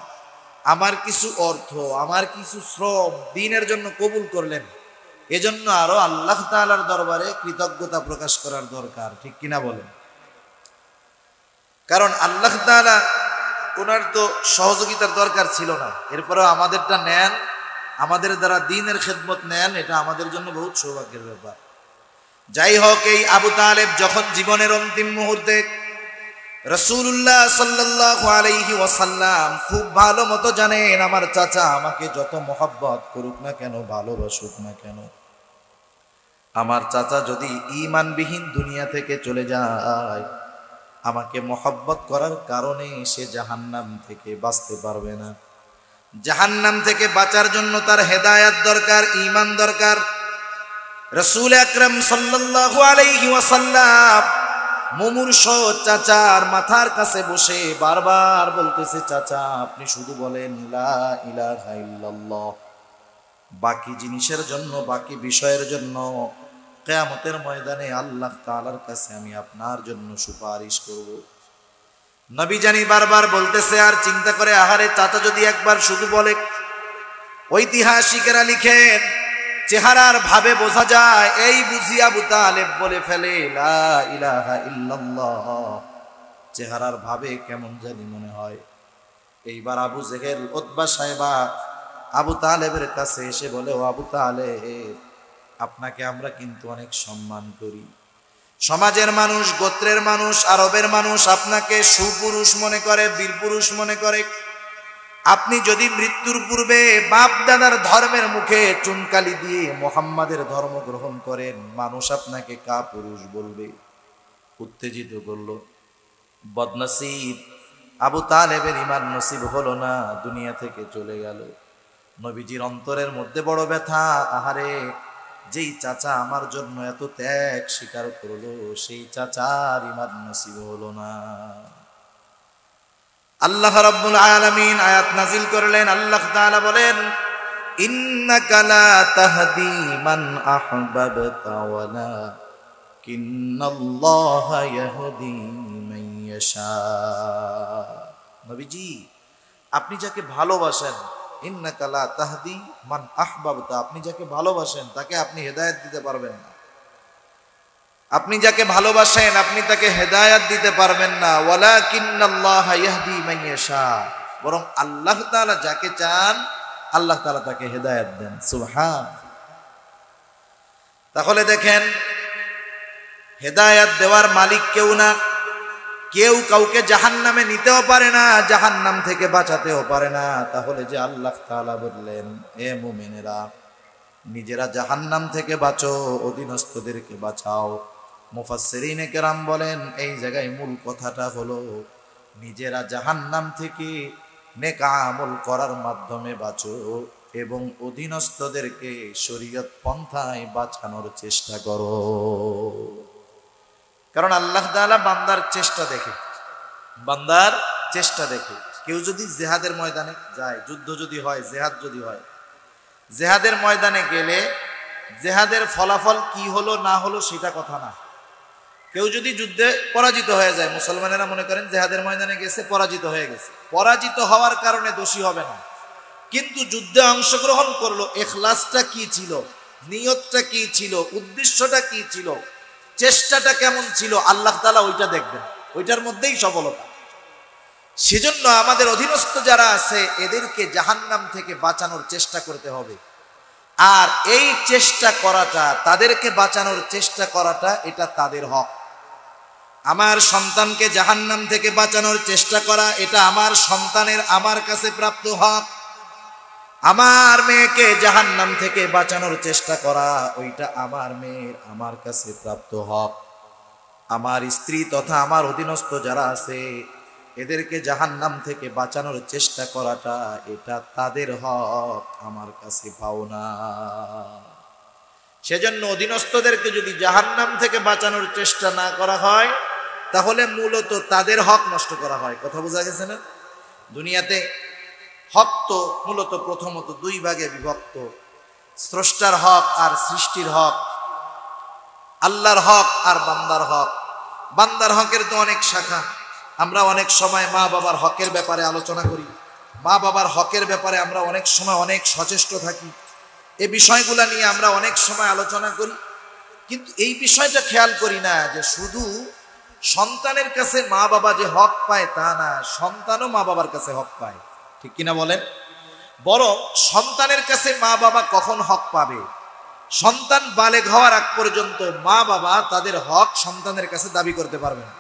আমার কিছু অর্থ, আমার কিছু শ্রম দ্বীনের জন্য কবুল করলেন, এজন্য আরো আল্লাহ তাআলার দরবারে কৃতজ্ঞতা প্রকাশ করার দরকার। ঠিক কিনা বলেন? কারণ আল্লাহ তাআলা ওনার তো সহযোগিতার দরকার ছিল না, এরপরেও আমাদেরটা নেন, আমাদের দ্বারা দ্বীনের খেদমত নেন, এটা আমাদের জন্য বহুত সৌভাগ্যের ব্যাপার। যাই হোক, এই আবু তালেব যখন জীবনের অন্তিম মুহূর্তে রাসূলুল্লাহ সাল্লাল্লাহু আলাইহি ওয়াসাল্লাম খুব ভালো মতো জানেন আমার চাচা আমাকে যত মহব্বত করুক না কেন, ভালোবাসুক না কেন, আমার চাচা যদি ঈমানবিহীন দুনিয়া থেকে চলে যায়, আমাকে মহব্বত করার কারণে সে জাহান্নাম থেকে বাঁচতে পারবে না। জাহান্নাম থেকে বাঁচার জন্য তার হেদায়েত দরকার, ঈমান দরকার। রাসূল আকরাম সাল্লাল্লাহু আলাইহি ওয়াসাল্লাম মুমূর্ষ চাচার মাথার কাছে বসে বারবার বলতেছে, চাচা আপনি শুধু বলেন লা ইলাহা ইল্লাল্লাহ, বাকি জিনিসের জন্য, বাকি বিষয়ের জন্য কিয়ামতের ময়দানে আল্লাহ তাআলার কাছে আমি আপনার জন্য সুপারিশ করব। নবী জানি বারবার বলতেছে আর চিন্তা করে, আহারে চাচা যদি একবার শুধু বলে। ঐতিহাসিকেরা লিখেন, চেহারার ভাবে বোঝা যায় এই বুঝি আবু তালেব বলে ফেলে লা ইলাহা ইল্লাল্লাহ, চেহারার ভাবে কেমন জানি মনে হয়। এইবার আবু জেহেল, উতবা সাহেবা আবু তালেবের কাছে এসে বলে, ও আবু তালেব, আপনাকে আমরা কিন্তু অনেক সম্মান করি, সমাজের মানুষ, গোত্রের মানুষ, আরবের মানুষ আপনাকে সুপুরুষ মনে করে, বীরপুরুষ মনে করে। আপনি যদি মৃত্যুর পূর্বে বাপ দাদার ধর্মের মুখে চুনকালি দিয়ে মুহাম্মাদের ধর্ম গ্রহণ করেন, মানুষ আপনাকে কাপুরুষ বলবে। উত্তেজিত করলো। বদনসিব আবু তালেবের ঈমান নসিব হলো না, দুনিয়া থেকে চলে গেল। নবীজির অন্তরের মধ্যে বড় ব্যথা, আহারে যেই চাচা আমার জন্য এত ত্যাগ স্বীকার করলো, সেই চাচার ঈমান নসিব হলো না। আল্লাহ রাব্বুল আলামিন আয়াত নাজিল করলেন। আল্লাহ তাআলা বলেন, ইন্নাকা লা তাহদি মান আহবাবতা ওয়ালাকিন্নাল্লাহা ইয়াহদি মান ইয়াশা। নবীজি আপনি যাকে ভালোবাসেন, ইন্নাকা লা তাহদি মান আহবাবতা, আপনি যাকে ভালোবাসেন তাকে আপনি হেদায়েত দিতে পারবেন না। আপনি যাকে ভালোবাসেন আপনি তাকে হেদায়েত দিতে পারবেন না। ওয়ালাকিন্নাল্লাহা ইয়াহদি মান ইয়াশা, বরং আল্লাহ তাআলা যাকে চান আল্লাহ তাআলা তাকে হেদায়েত দেন। সুবহান। তাহলে দেখেন, হেদায়েত দেওয়ার মালিক কেউ না, কেউ কাউকে জাহান্নামে নিতেও পারে না, জাহান্নাম থেকে বাঁচাতেও পারে না। তাহলে যে আল্লাহ তাআলা বললেন, এ মুমিনেরা নিজেরা জাহান্নাম থেকে বাঁচো, অধীনস্থদেরকে বাঁচাও। মুফাসসিরিনে কেরাম বলেন এই জায়গায় মূল কথাটা হলো নিজেরা জাহান্নাম থেকে নেক আমল করার মাধ্যমে বাঁচো এবং অধীনস্থদেরকে শরীয়ত পন্থায় বাঁচানোর চেষ্টা করো। কারণ আল্লাহ তাআলা বান্দার চেষ্টা দেখে, বান্দার চেষ্টা দেখে। কেউ যদি জিহাদের ময়দানে যায়, যুদ্ধ যদি হয়, জিহাদ যদি হয়, জিহাদের ময়দানে গেলে জিহাদের ফলাফল কি হলো না হলো সেটা কথা না। কেউ যদি যুদ্ধে পরাজিত হয়ে যায়, মুসলমানেরা মনে করেন জিহাদের ময়দানে গেছে, পরাজিত হয়ে গেছে, পরাজিত হওয়ার কারণে দোষী হবে না। কিন্তু যুদ্ধে অংশগ্রহণ করলো, ইখলাসটা কি ছিল, নিয়তটা কি ছিল, উদ্দেশ্যটা কি ছিল, চেষ্টাটা কেমন ছিল, আল্লাহ তাআলা ওইটা দেখবেন, ওইটার মধ্যেই সফলতা। সেজন্য আমাদের অধীনস্থ যারা আছে এদেরকে জাহান্নাম থেকে বাঁচানোর চেষ্টা করতে হবে। আর এই চেষ্টা করাটা, তাদেরকে বাঁচানোর চেষ্টা করাটা, এটা তাদের হক। আমার সন্তানকে জাহান্নাম থেকে বাঁচানোর চেষ্টা করা, এটা আমার সন্তানের আমার কাছে প্রাপ্ত হক। আমার মেয়েকে জাহান্নাম থেকে বাঁচানোর চেষ্টা করা, ওইটা আমার মেয়ের আমার কাছে প্রাপ্ত হক। আমার স্ত্রী তথা আমার অধীনস্থ যারা আছে এদেরকে জাহান্নাম থেকে বাঁচানোর চেষ্টা করাটা, এটা তাদের হক, আমার কাছে পাওনা। সেজন্য অধীনস্থদেরকে যদি জাহান্নাম থেকে বাঁচানোর চেষ্টা না করা হয়, তাহলে মূলত তাদের হক নষ্ট করা হয়। কথা বোঝা গেছে না? দুনিয়াতে হক তো মূলত প্রথমত দুই ভাগে বিভক্ত, স্রষ্টার হক আর সৃষ্টির হক, আল্লাহর হক আর বান্দার হক। বান্দার হকের তো অনেক শাখা। আমরা অনেক সময় মা বাবার হকের ব্যাপারে আলোচনা করি, মা বাবার হকের ব্যাপারে আমরা অনেক সময় অনেক সচেষ্ট থাকি, এই বিষয়গুলো নিয়ে আমরা অনেক সময় আলোচনা করি। কিন্তু এই বিষয়টা খেয়াল করি না যে শুধু সন্তানের কাছে মা বাবা যে হক পায় তা না, সন্তানও মা বাবার কাছে হক পায়, ঠিক কিনা বলেন? বরং সন্তানের কাছে মা বাবা কখন হক পাবে? সন্তান বালেগ হওয়ার আগ পর্যন্ত মা বাবা তাদের হক সন্তানের কাছে দাবি করতে পারবে না।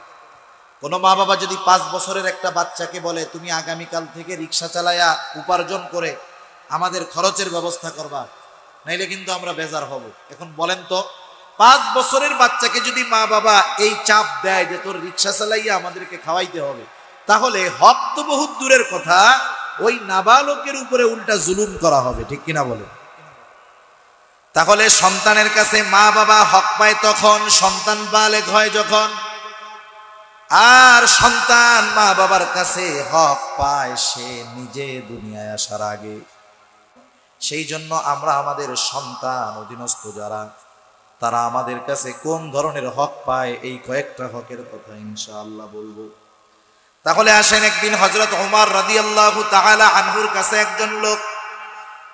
কোনো মা বাবা যদি 5 বছরের একটা বাচ্চাকে বলে তুমি আগামীকাল থেকে রিক্সা চালায়া উপার্জন করে আমাদের খরচের ব্যবস্থা করবা, নাইলে কিন্তু আমরা বেজার হব। এখন বলেন তো, 5 বছরের বাচ্চাকে যদি মা বাবা এই চাপ দেয় যে তোর রিক্সা চালাইয়া আমাদেরকে খাওয়াইতে হবে, তাহলে হক তো বহুত দূরের কথা, ওই নাবালকের উপরে উল্টা জুলুম করা হবে, ঠিক কিনা বলে? তাহলে সন্তানের কাছে মা বাবা হক পায় তখন সন্তান বালেগ হয় যখন, আর সন্তান মা বাবার কাছে হক পায় সে নিজে দুনিয়ায় আসার আগে। সেই জন্য আমরা আমাদের সন্তান অধীনস্থ যারা, তারা আমাদের কাছে কোন ধরনের হক পায় এই কয়েকটা হকের কথা ইনশাআল্লাহ বলবো। তাহলে আসেন, একদিন হযরত ওমর রাদিয়াল্লাহু তাআলা আনহুর কাছে একজন লোক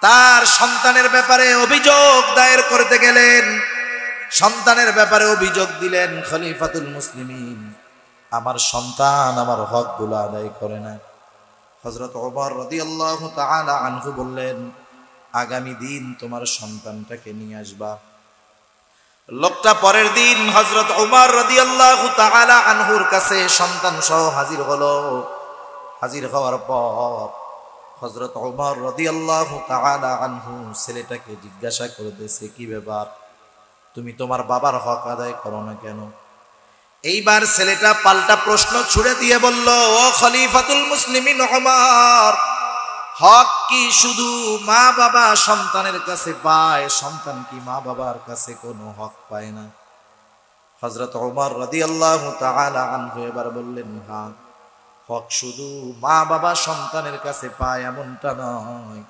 তার সন্তানের ব্যাপারে অভিযোগ দায়ের করতে গেলেন। সন্তানের ব্যাপারে অভিযোগ দিলেন, খলিফাতুল মুসলিমিন, আমার সন্তান আমার হকগুলো আদায় করে না। হযরত ওমর রাদিয়াল্লাহু তাআলা আনহু বললেন, আগামী দিন তোমার সন্তানটাকে নিয়ে আসবা। লোকটা পরের দিন হযরত ওমর রাদিয়াল্লাহু তাআলা আনহুর কাছে সন্তান সহ হাজির হলো। হাজির হওয়ার পর হযরত ওমর রাদিয়াল্লাহু তাআলা আনহু ছেলেটাকে জিজ্ঞাসা করতেছে, কি ব্যাপার, তুমি তোমার বাবার হক আদায় করো না কেন? এইবার ছেলেটা পাল্টা প্রশ্ন ছুড়ে দিয়ে বলল, ও খলিফাতুল মুসলিমিন ওমর, হক কি শুধু মা বাবা সন্তানের কাছে পায়? সন্তান কি মা বাবার কাছে কোনো হক পায় না? হযরত ওমর রাদিয়াল্লাহু তাআলা আনহু এবার বললেন, হ্যাঁ, হক শুধু মা বাবা সন্তানের কাছে পায় এমনটা নয়,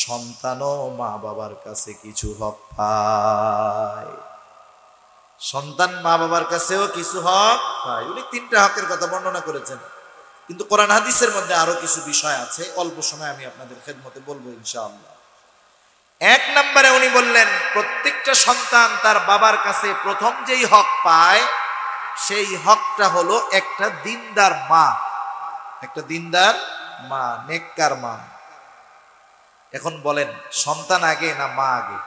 সন্তানও মা বাবার কাছে কিছু হক পায়। সন্তান মা বাবার কাছেও কিছু হক পায়। উনি 3টা হকের কথা বর্ণনা করেছেন, কিন্তু কোরআন হাদিসের মধ্যে আরো কিছু বিষয় আছে, অল্প সময় আমি আপনাদের খেদমতে বলবো ইনশাআল্লাহ। 1 নম্বরে উনি বললেন, প্রত্যেকটা সন্তান তার বাবার কাছে প্রথম যেই হক পায় সেই হকটা হলো একটা দিনদার মা, একটা দিনদার মা, নেককার মা। এখন বলেন, সন্তান আগে না মা আগে?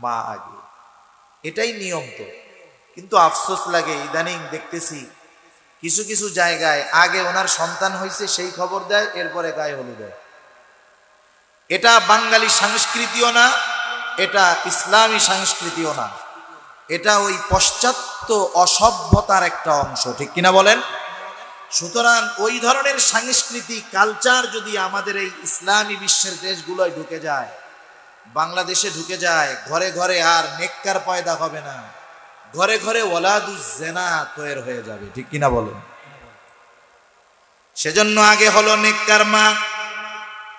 মা আগে, এটাই নিয়ম তো। কিন্তু আফসোস লাগে, ইদানিং দেখতেছি কিছু কিছু জায়গায় আগে ওনার সন্তান হয়েছে সেই খবর দেয়, এরপরে গায়ে হলুদ দেয়। এটা বাঙালি সংস্কৃতিও না, এটা ইসলামী সংস্কৃতিও না, এটা ওই পশ্চাত্য অসভ্যতার একটা অংশ, ঠিক কিনা বলেন? সুতরাং ওই ধরনের সংস্কৃতি কালচার যদি আমাদের এই ইসলামী বিশ্বের দেশগুলোয় ঢুকে যায়, বাংলাদেশে ঢুকে যায়, ঘরে ঘরে আর নেককার পয়দা হবে না, ঘরে ঘরে ওয়ালাদুজ জিনা তৈরি হয়ে যাবে, ঠিক কিনা বলেন? সেজন্য আগে হলো নেককার মা।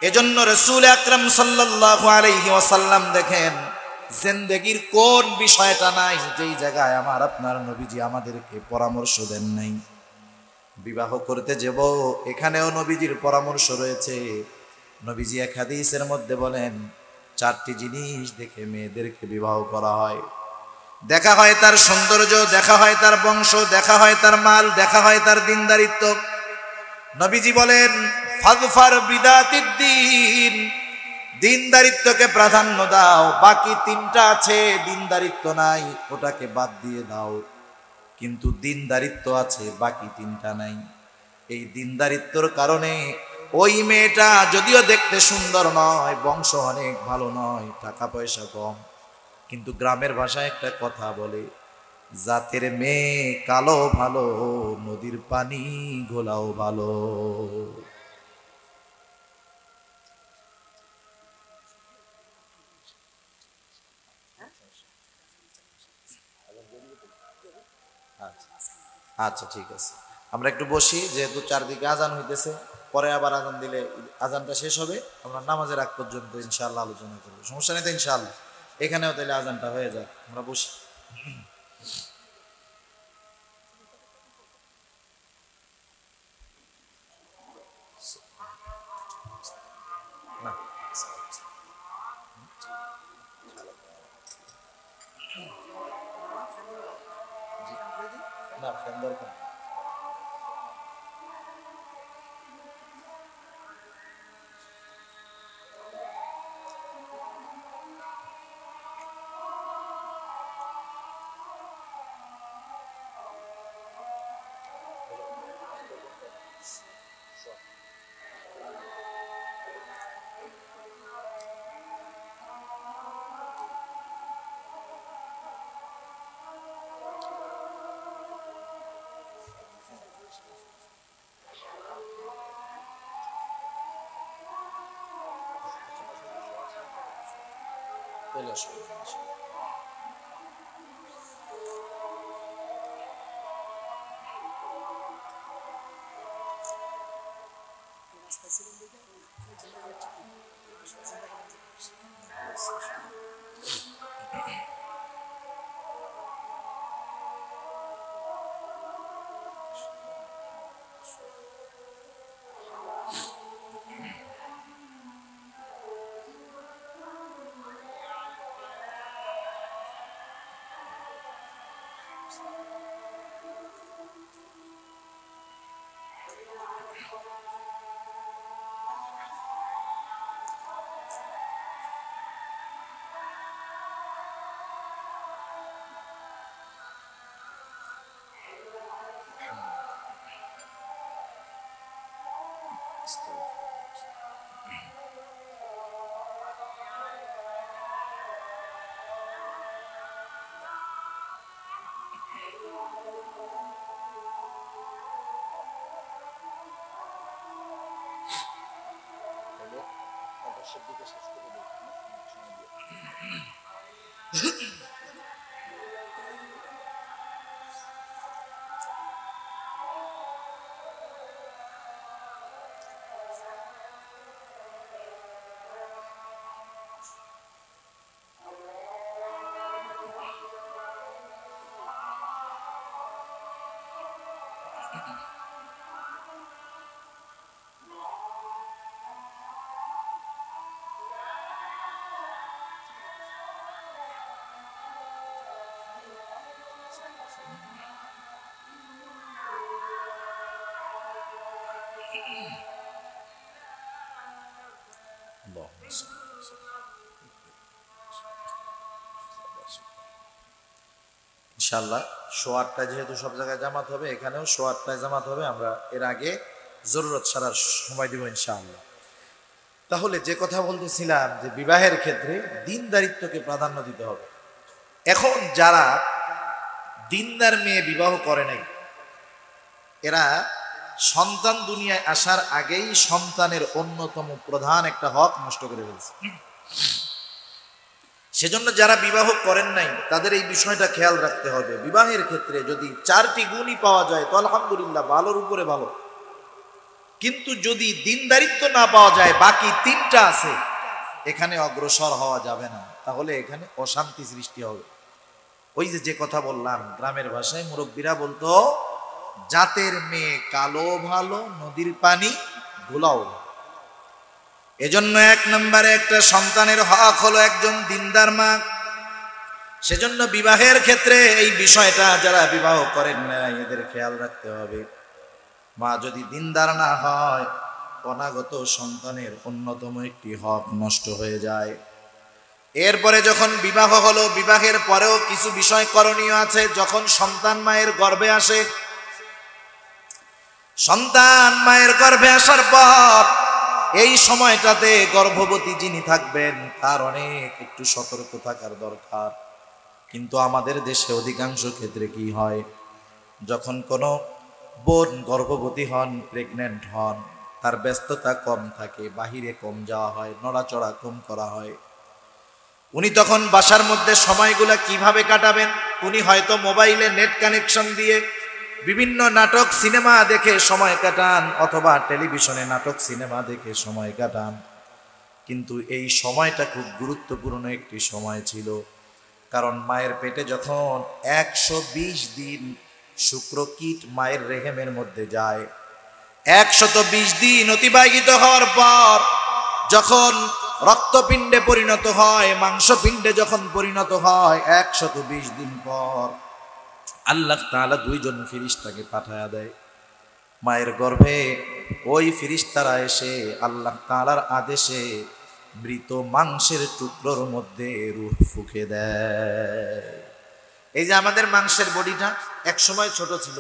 এজন্য রাসূল আকরাম সাল্লাল্লাহু আলাইহি ওয়াসাল্লাম দেখেন, জিন্দেগীর কোন বিষয়টা নাই যেই জায়গায় আমার আপনার নবীজি আমাদেরকে পরামর্শ দেন নাই। বিবাহ করতে যাব, এখানেও নবীজির পরামর্শ রয়েছে। নবীজি এক হাদিসের মধ্যে বলেন, 4টি জিনিস দেখে মেয়েদেরকে বিবাহ করা হয়। দেখা হয় তার সৌন্দর্য, দেখা হয় তার বংশ, দেখা হয় তার মাল, দেখা হয় তার দিনদারিত্ব। নবীজি বলেন, ফাযফার বিদাতিদ্দিন, দিনদারিত্বকে প্রাধান্য দাও। বাকি 3টা আছে, দিনদারিত্ব নাই, ওটাকে বাদ দিয়ে দাও। কিন্তু দিনদারিত্ব আছে, বাকি 3টা নাই। এই দিনদারিত্বর কারণে ওই মেয়েটা যদিও দেখতে সুন্দর নয়, বংশ অনেক ভালো নয়, টাকা পয়সা কম, কিন্তু গ্রামের ভাষায় একটা কথা বলে, জাতের মেয়ে কালো ভালো, নদীর পানি ঘোলাও ভালো। আচ্ছা ঠিক আছে, আমরা একটু বসি, যেহেতু চারদিকে আজান হইতেছে, পরে আবার আজান দিলে আজানটা শেষ হবে, আমরা নামাজের আগ পর্যন্ত ইনশাআল্লাহ আলোচনা করবো, সমস্যা নেই তো ইনশাআল্লাহ। এখানেও তাহলে আজানটা হয়ে যায়, আমরা বসি। না না ফ্যান দরকার ইনশাআল্লাহ 8:30 যেহেতু সব জায়গায় জামাত হবে, এখানেও 8:30 জামাত হবে। আমরা এর আগে জরুরত ছাড়ার সময় দিব ইনশাআল্লাহ। তাহলে যে কথা বলতেছিলাম যে বিবাহের ক্ষেত্রে দিনদারিত্বকে প্রাধান্য দিতে হবে। এখন যারা দিনদার মেয়ে বিবাহ করে নাই, এরা সন্তান দুনিয়ায় আসার আগেই সন্তানের অন্যতম প্রধান একটা হক নষ্ট করে ফেলছে। সেজন্য যারা বিবাহ করেন নাই তাদের এই বিষয়টা খেয়াল রাখতে হবে। বিবাহের ক্ষেত্রে যদি 4টি গুণই পাওয়া যায় তো আলহামদুলিল্লাহ, ভালোর উপরে ভালো। কিন্তু যদি দিনদারিত্ব না পাওয়া যায়, বাকি 3টা আছে, এখানে অগ্রসর হওয়া যাবে না, তাহলে এখানে অশান্তি সৃষ্টি হবে। ওই যে কথা বললাম, গ্রামের ভাষায় মুরব্বীরা বলতো, জাতের মেয়ে কালো ভালো, নদীর পানি ঘোলাও। এজন্য 1 নম্বরে একটা সন্তানের হক হলো একজন দিনদার মা। সেজন্য বিবাহের ক্ষেত্রে এই বিষয়টা যারা বিবাহ করেন না এদের খেয়াল রাখতে হবে। মা যদি দিনদার না হয়, অনাগত সন্তানের অন্যতম একটি হক নষ্ট হয়ে যায়। এরপরে যখন বিবাহ হলো, বিবাহের পরেও কিছু বিষয় করণীয় আছে। যখন সন্তান মায়ের গর্ভে আসে, সন্তান মায়ের গর্ভে আসার পর এই সময়টাতে গর্ভবতী যিনি থাকবেন তার অনেক একটু সতর্ক থাকার দরকার। কিন্তু আমাদের দেশে অধিকাংশ ক্ষেত্রে কি হয়, যখন কোনো বোন গর্ভবতী হন, প্রেগনেন্ট হন, তার ব্যস্ততা কম থাকে, বাহিরে কম যাওয়া হয়, নড়াচড়া কম করা হয়। উনি তখন বাসার মধ্যে সময়গুলা কিভাবে কাটাবেন? উনি হয়তো মোবাইলে নেট কানেকশন দিয়ে বিভিন্ন নাটক সিনেমা দেখে সময় কাটান, অথবা টেলিভিশনে নাটক সিনেমা দেখে সময় কাটান। কিন্তু এই সময়টা খুব গুরুত্বপূর্ণ একটি সময় ছিল, কারণ মায়ের পেটে যখন 120 দিন শুক্রকীট মায়ের রেহেমের মধ্যে যায়, 120 দিন অতিবাহিত হওয়ার পর যখন রক্তপিণ্ডে পরিণত হয়, মাংসপিণ্ডে যখন পরিণত হয়, 120 দিন পর আল্লাহ তাআলা দুইজন ফেরেশতাকে পাঠায়া দেয় মায়ের গর্ভে। ওই ফেরেশতারা এসে আল্লাহ তাআলার আদেশে মৃত মাংসের টুকরোর মধ্যে রূহ ফুঁকে দেয়। এই যে আমাদের মাংসের বডিটা এক সময় ছোট ছিল,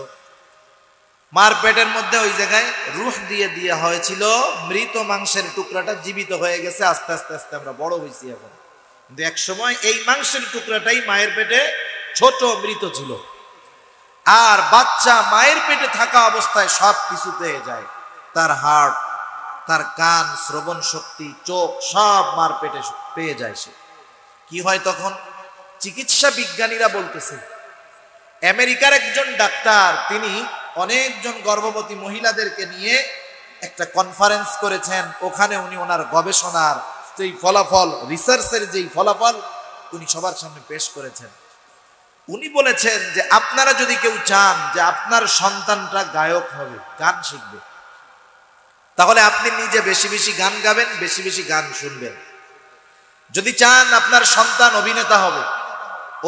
মার পেটের মধ্যে ওই জায়গায় রূহ দিয়ে দেয়া হয়েছিল, মৃত মাংসের টুকরাটা জীবিত হয়ে গেছে। আস্তে আস্তে আস্তে আমরা বড় হয়েছি এখন, কিন্তু এক সময় এই মাংসের টুকরাটাই মায়ের পেটে ছোট মৃত ছিল। আর বাচ্চা মায়ের পেটে থাকা অবস্থায় সব কিছু পেয়ে যায়, তার হার্ট, তার কান, শ্রবণ শক্তি, চোখ সব মার পেটে পেয়ে যায়। সে কি হয় তখন? চিকিৎসা বিজ্ঞানীরা বলতেছে, আমেরিকার একজন ডাক্তার তিনি অনেকজন গর্ভবতী মহিলাদেরকে নিয়ে একটা কনফারেন্স করেছেন। ওখানে উনি ওনার গবেষণার যেই ফলাফল, রিসার্চের যেই ফলাফল উনি সবার সামনে পেশ করেছেন। উনি বলেছেন যে আপনারা যদি কেউ চান যে আপনার সন্তানটা গায়ক হবে, গান শিখবে, তাহলে আপনি নিজে বেশি বেশি গান গাবেন, বেশি বেশি গান শুনবেন। যদি চান আপনার সন্তান অভিনেতা হবে,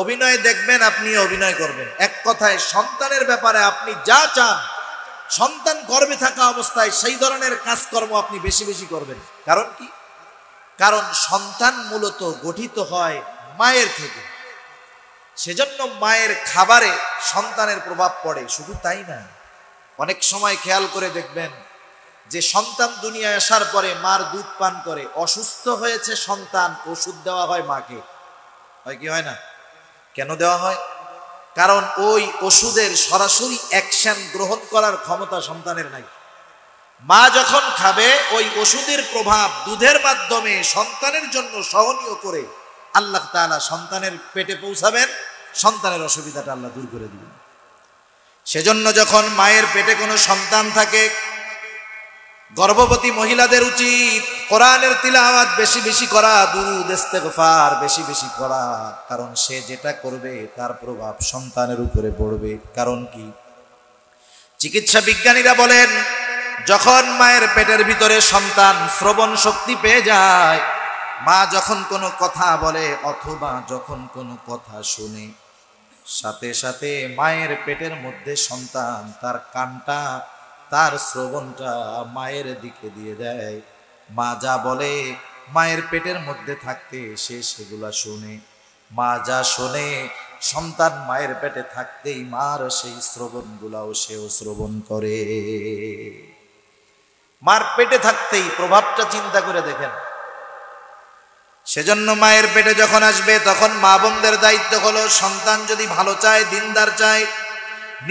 অভিনয় দেখবেন, আপনি অভিনয় করবেন। এক কথায় সন্তানের ব্যাপারে আপনি যা চান, সন্তান গর্ভে থাকা অবস্থায় সেই ধরনের কাজকর্ম আপনি বেশি বেশি করবেন। কারণ কি? কারণ সন্তান মূলত গঠিত হয় মায়ের থেকে, সেজন্য মায়ের খাবারে সন্তানের প্রভাব পড়ে। শুধু তাই না, অনেক সময় খেয়াল করে দেখবেন যে সন্তান দুনিয়ায় আসার পরে মার দুধ পান করে, অসুস্থ হয়েছে সন্তান, ওষুধ দেওয়া হয় মাকে, হয় কি হয় না? কেন দেওয়া হয়? কারণ ওই ওষুধের সরাসরি অ্যাকশন গ্রহণ করার ক্ষমতা সন্তানের নাই। মা যখন খাবে ওই ওষুধের প্রভাব দুধের মাধ্যমে সন্তানের জন্য সহনীয় করে আল্লাহ তাআলা সন্তানের পেটে পৌঁছাবেন, সন্তানের অসুবিধাটা আল্লাহ দূর করে দিবেন। সেজন্য যখন মায়ের পেটে কোনো সন্তান থাকে, গর্ভবতী মহিলাদের উচিত কোরআনের তিলাওয়াত বেশি বেশি করা, দুরূদ ইস্তেগফার বেশি বেশি করা। কারণ সে যেটা করবে তার প্রভাব সন্তানের উপরে পড়বে। কারণ কি? চিকিৎসা বিজ্ঞানীরা বলেন, যখন মায়ের পেটের ভিতরে সন্তান শ্রবণ শক্তি পেয়ে যায়, মা যখন কোনো কথা বলে অথবা যখন কোনো কথা শুনে, সাথে সাথে মায়ের পেটের মধ্যে সন্তান তার কানটা, তার শ্রবণটা মায়ের দিকে দিয়ে দেয়। মা যা বলে মায়ের পেটের মধ্যে থাকতে সে সেগুলা শুনে। মা যা শোনে সন্তান মায়ের পেটে থাকতেই মার সেই শ্রবণগুলাও সেও শ্রবণ করে। মার পেটে থাকতেই প্রভাবটা চিন্তা করে দেখেন। সেজন্য মায়ের পেটে যখন আসবে তখন মা বোনদের দায়িত্ব হলো, সন্তান যদি ভালো চায়, দিনদার চায়,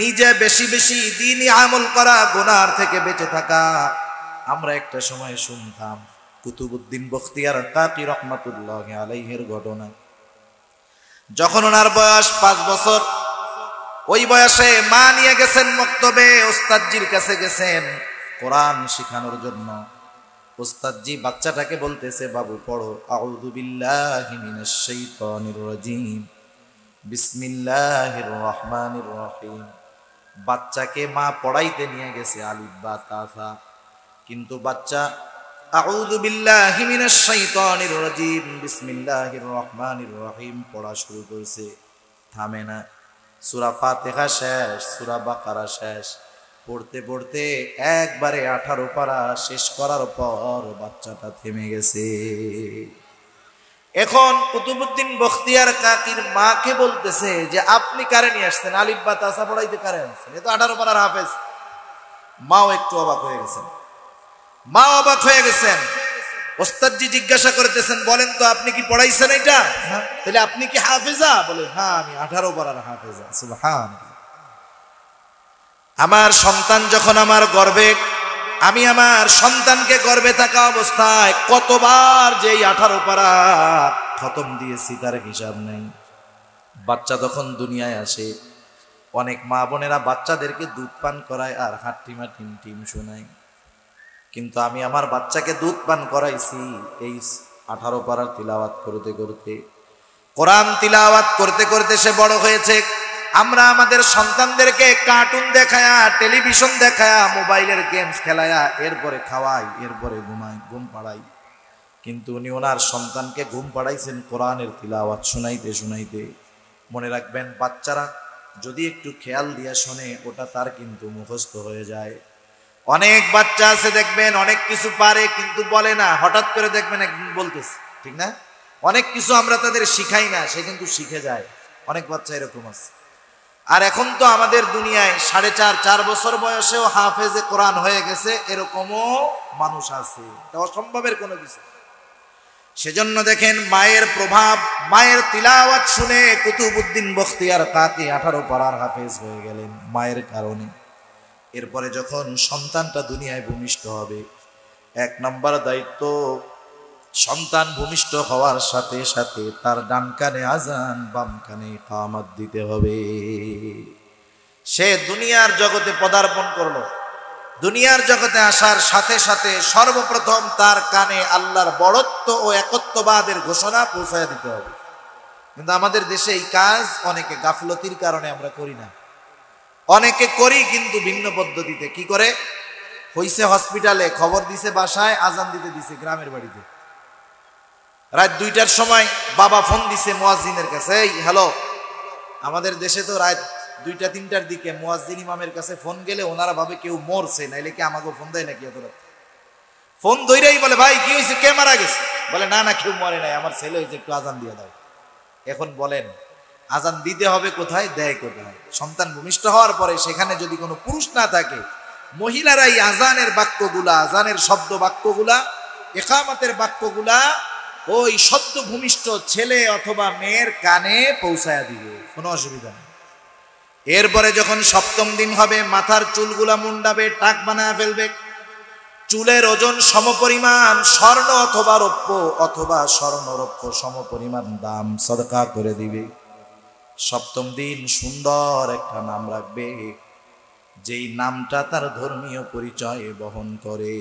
নিজে বেশি বেশি দ্বীনি আমল করা, গুনার থেকে বেঁচে থাকা। আমরা একটা সময় শুনতাম কুতুবউদ্দিন বখতিয়ার কাকি রহমাতুল্লাহি আলাইহির ঘটনা। যখন ওনার বয়স 5 বছর, ওই বয়সে মা নিয়ে গেছেন মক্তবে, ওস্তাদজির কাছে গেছেন কোরআন শিখানোর জন্য। ওস্তাদজি বাচ্চাটাকে বলতেছে, বাবু পড়ো, আউযু বিল্লাহি মিনাশ শাইতানির রাজিম, বিসমিল্লাহির রহমানির রহিম। বাচ্চাকে মা পড়াইতে নিয়ে গেছে আলিফ বা তা সা, কিন্তু বাচ্চা আউযু বিল্লাহি মিনাশ শাইতানির রাজিম বিসমিল্লাহির রহমানির রহিম পড়া শুরু করছে, থামে না। সূরা ফাতিহা শেষ, সূরা বাকারা শেষ, পড়তে পড়তে একবারে 18 পারা শেষ করার পর বাচ্চাটা থেমে গেছে। এখন কুতুবউদ্দিন বখতিয়ার কাকির মাকে বলতেছে যে আপনি কারে নিয়ে আসছেন, আলিফ বা তাসা পড়াইতে কারে আনছেন? এ তো 18 পারার হাফেজ। মাও একটু অবাক হয়ে গেছেন, মা অবাক হয়ে গেছেন। ওস্তাদজি জিজ্ঞাসা করতেছেন, বলেন তো আপনি কি পড়াইছেন এটা? তাহলে আপনি কি হাফেজা? বলে হ্যাঁ, আমি 18 পারার হাফেজা। সুবহানাল্লাহ। আমার সন্তান যখন আমার গর্ভে, আমি আমার সন্তানকে গর্ভে থাকা অবস্থায় কতবার যে 18 পারা খতম দিয়েছি তার হিসাব নেই। বাচ্চা তখন দুনিয়ায় আসে, অনেক মা বোনেরা বাচ্চাদেরকে দুধ পান করায় আর হাট্টিমা টিম টিম শোনায়, কিন্তু আমি আমার বাচ্চাকে দুধ পান করাইছি এই 18 পারার তিলাওয়াত করতে করতে। কোরআন তিলাওয়াত করতে করতে সে বড় হয়েছে। আমরা আমাদের সন্তানদেরকে কার্টুন দেখায়া, টেলিভিশন দেখায়া, মোবাইলের গেমস খেলায়া, এরপরে খাওয়াই, এরপরে ঘুমাই, ঘুম পাড়াই। কিন্তু উনি ওনার সন্তানকে ঘুম পাড়াইছেন কোরআনের তিলাওয়াত শুনাইতে শুনাইতে। মনে রাখবেন, বাচ্চারা যদি একটু খেয়াল দিয়া শোনে, ওটা তার কিন্তু মুখস্থ হয়ে যায়। অনেক বাচ্চা আছে দেখবেন অনেক কিছু পারে কিন্তু বলে না, হঠাৎ করে দেখবেন একদিন বলতেছে, ঠিক না? অনেক কিছু আমরা তাদের শিখাই না, সে কিন্তু শিখে যায়। অনেক বাচ্চা এরকম আছে। আর এখন তো আমাদের দুনিয়ায় 4.5-4 বছর বয়সেও হাফেজে কোরআন হয়ে গেছে, এরকমও মানুষ আছে। এটা অসম্ভবের কোনো কিছু। সেজন্য দেখেন, মায়ের প্রভাব, মায়ের তিলাওয়াত শুনে কুতুবউদ্দিন বখতিয়ার কাকি 18 পারার হাফেজ হয়ে গেলেন মায়ের কারণে। এরপরে যখন সন্তানটা দুনিয়ায় ভূমিষ্ঠ হবে, 1 নম্বর দায়িত্ব, সন্তান ভূমিষ্ঠ হওয়ার সাথে সাথে তার ডান কানে আজান, বাম কানে ইকামত দিতে হবে। সে দুনিয়ার জগতে পদার্পণ করলো, দুনিয়ার জগতে আসার সাথে সাথে সর্বপ্রথম তার কানে আল্লাহর বড়ত্ব ও একত্ববাদের ঘোষণা পৌঁছায় দিতে হবে। কিন্তু আমাদের দেশে এই কাজ অনেকে গাফলতির কারণে আমরা করি না। অনেকে করি কিন্তু ভিন্ন পদ্ধতিতে। কি করে? হইছে হসপিটালে, খবর দিছে বাসায়, আজান দিতে দিছে গ্রামের বাড়িতে। রাত 2টার সময় বাবা ফোন দিছে মুয়াজ্জিনের কাছে, এই হ্যালো। আমাদের দেশে তো রাত 2টা-3টার দিকে মুয়াজ্জিন ইমামের কাছে ফোন গেলে ওনারা ভাবে কেউ মরছে, নাইলে কি আমাকে ফোন দেয় নাকি এত রাত? ফোন ধইরাই বলে, ভাই কি হয়েছে, কে মারা গেছে? বলে, না না, কেউ মরে নাই, আমার ছেলে হয়েছে, একটু আজান দিয়ে দাও। এখন বলেন, আজান দিতে হবে কোথায়, দেয় কোথায়? সন্তান ভূমিষ্ঠ হওয়ার পরে সেখানে যদি কোনো পুরুষ না থাকে, মহিলারাই আজানের বাক্যগুলা, আজানের শব্দ বাক্যগুলা, ইকামতের বাক্যগুলা ওই সদ্য ভূমিষ্ঠ ছেলে অথবা মেয়ের কানে পৌঁছায়া দিবে, কোনো অসুবিধা নেই। এরপরে যখন 7ম দিন হবে, মাথার চুলগুলা মুন্ডাবে, টাক বানায় ফেলবে। চুলের ওজন সমপরিমাণ স্বর্ণ অথবা রৌপ্য, অথবা স্বর্ণ রৌপ্য সমপরিমাণ দাম সদকা করে দিবে। 7ম দিন সুন্দর একটা নাম রাখবে, যেই নামটা তার ধর্মীয় পরিচয় বহন করে।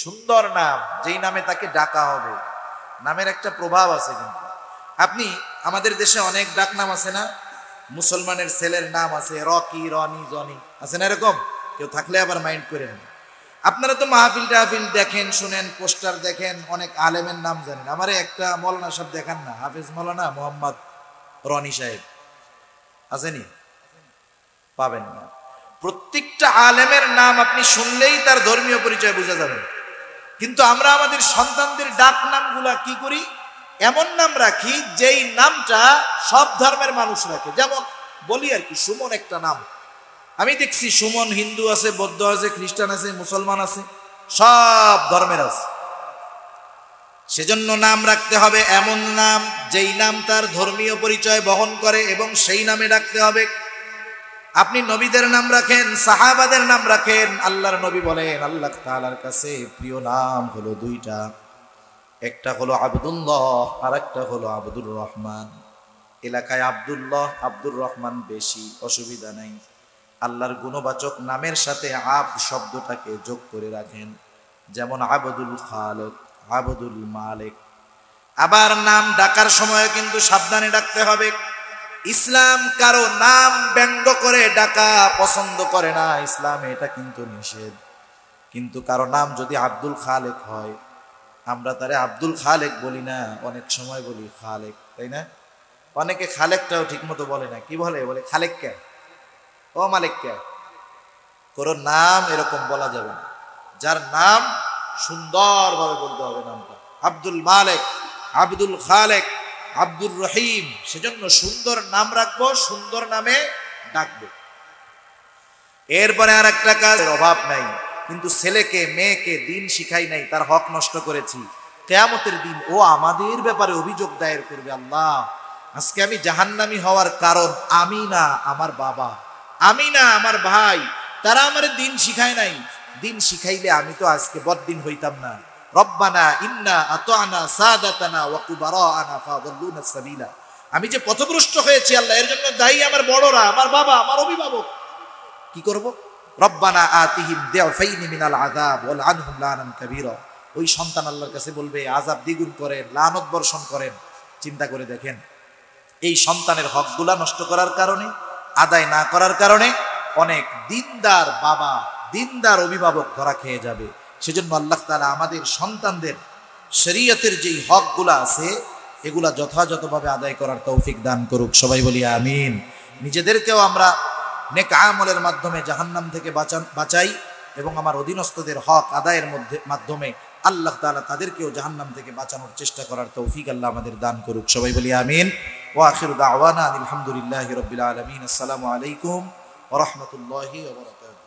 সুন্দর নাম, যেই নামে তাকে ডাকা হবে। নামের একটা প্রভাব আছে। কিন্তু আপনি, আমাদের দেশে অনেক ডাক নাম আছে না? মুসলমানের ছেলের নাম আছে রকি, রনি, জনি, আছে না এরকম? কেউ থাকলে আবার মাইন্ড করে নেন। আপনারা তো মাহফিল টাহফিল দেখেন, শুনেন, পোস্টার দেখেন, অনেক আলেমের নাম জানেন। আমারে একটা মৌলানা সাহেব দেখান না, হাফেজ মৌলানা মোহাম্মদ রনি সাহেব, আসেনি? পাবেন না। প্রত্যেকটা আলেমের নাম আপনি শুনলেই তার ধর্মীয় পরিচয় বোঝা যাবে। কিন্তু আমরা আমাদের সন্তানদের ডাক নামগুলা কি করি? এমন নাম রাখি যেই নামটা সব ধর্মের মানুষ রাখে। যেমন বলি আর কি, সুমন একটা নাম। আমি দেখছি সুমন হিন্দু আছে, বৌদ্ধ আছে, খ্রিস্টান আছে, মুসলমান আছে, সব ধর্মের আছে। সেজন্য নাম রাখতে হবে এমন নাম যেই নাম তার ধর্মীয় পরিচয় বহন করে, এবং সেই নামে ডাকতে হবে। আপনি নবীদের নাম রাখেন, সাহাবাদের নাম রাখেন। আল্লাহর নবী বলেন, আল্লাহ তাআলার কাছে প্রিয় নাম হলো 2টা, একটা হলো আব্দুল্লাহ, আর একটা হলো আব্দুর রহমান। এলাকায় আব্দুল্লাহ, আব্দুর রহমান বেশি, অসুবিধা নাই। আল্লাহর গুণবাচক নামের সাথে আব শব্দটাকে যোগ করে রাখেন, যেমন আবদুল খালেক, আবদুল মালিক। আবার নাম ডাকার সময় কিন্তু সাবধানে ডাকতে হবে। ইসলাম কারো নাম ব্যঙ্গ করে ডাকা পছন্দ করে না, ইসলামে এটা কিন্তু নিষেধ। কিন্তু কারো নাম যদি আব্দুল খালেক হয়, আমরা তারে আব্দুল খালেক বলি না, অনেক সময় বলি খালেক, তাই না? অনেকে খালেকটাও ঠিক মতো বলে না। কি বলে? বলে খালেক কে, ও মালিক কে। কারো নাম এরকম বলা যাবে না। যার নাম সুন্দরভাবে বলতে হবে নামটা, আব্দুল মালিক, আব্দুল খালেক, আব্দুর রহিম। সেজন্য সুন্দর নাম রাখবো, সুন্দর নামে ডাকবো। এরপরে আর একটা কাজের অভাব নাই, কিন্তু ছেলেকে মেয়েকে দিন শিখাই নাই, তার হক নষ্ট করেছি। কিয়ামতের দিন ও আমাদের ব্যাপারে অভিযোগ দায়ের করবে, আল্লাহ আজকে আমি জাহান্নামী হওয়ার কারণ আমি না আমার বাবা, আমি না আমার ভাই, তারা আমার দিন শিখায় নাই। দিন শিখাইলে আমি তো আজকে বদ্দিন হইতাম না। রব্বানা ইন্না আতানা সাদাতানা ওয়া কুবারানা ফাদাল্লুনা সাবিলা। আমি যে পথভ্রষ্ট হয়েছি আল্লাহ, এর জন্য দায়ী আমার বড়রা, আমার বাবা, আমার অভিভাবক। কি করব? রব্বানা আতিহিম দিআফাইনি মিনাল আযাব ওয়াল আনহুম লানান কাবীরা। ওই সন্তান আল্লাহর কাছে বলবে, আযাব দ্বিগুণ করেন, লানত বর্ষণ করেন। চিন্তা করে দেখেন, এই সন্তানের হকগুলা নষ্ট করার কারণে, আদায় না করার কারণে অনেক দিনদার বাবা, দিনদার অভিভাবক ধরা খেয়ে যাবে। সেজন্য আল্লাহ তাআলা আমাদের সন্তানদের শরীয়তের যেই হকগুলো আছে এগুলা যথাযথভাবে আদায় করার তৌফিক দান করুক। সবাই বলি আমিন। নিজেদেরকেও আমরা নেক আমলের মাধ্যমে জাহান্নাম থেকে বাঁচাই এবং আমার অধীনস্থদের হক আদায়ের মাধ্যমে আল্লাহ তাআলা তাদেরকেও জাহান্নাম থেকে বাঁচানোর চেষ্টা করার তৌফিক আল্লাহ আমাদের দান করুক। সবাই বলি আমিন। ওয়া আখিরু দাওয়ানা আলহামদুলিল্লাহি রাব্বিল আলামিন। আসসালামু আলাইকুম ওয়া রাহমাতুল্লাহি ওয়া বারাকাতুহু।